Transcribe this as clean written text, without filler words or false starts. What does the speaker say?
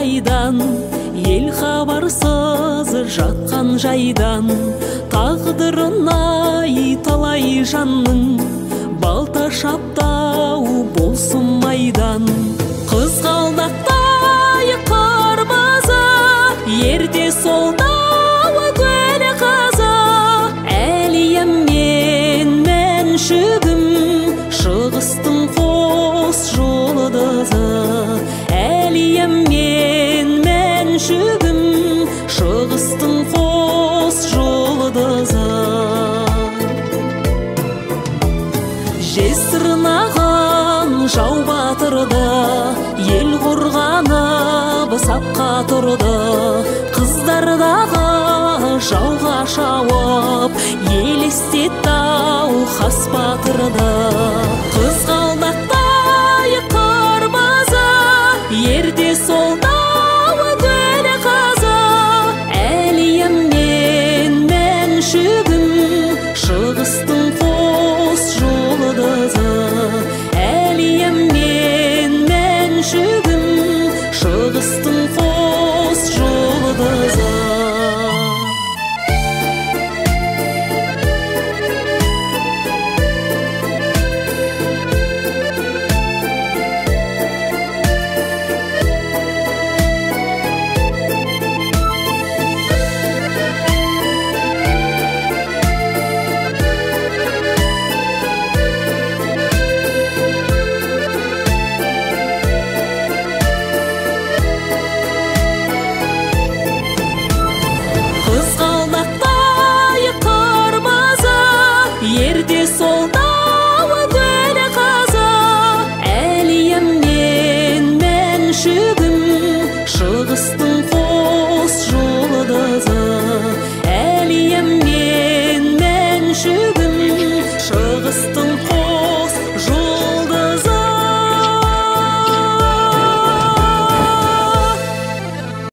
айдан, ел хабарсыз жатқан жайдан, тағдырына талай жанның балта шаптау болсын майдан. Қызғалдақтай қырмызы, ерте солдау гүл қызы, әлием мен мәншүгім, шығыстың қос жұлдызы. Әлием мен мәншүгім, шығыстың қос жұлдызы. Жесірнаған жау батырды, ел қорғанып сапқа тұрды. Қыздардағы жауға шауып, ел естетті-ау хас батырды. Қызғалдақтай қырмызы, ерте солдау гүл қызы, әлием мен мәншүгім,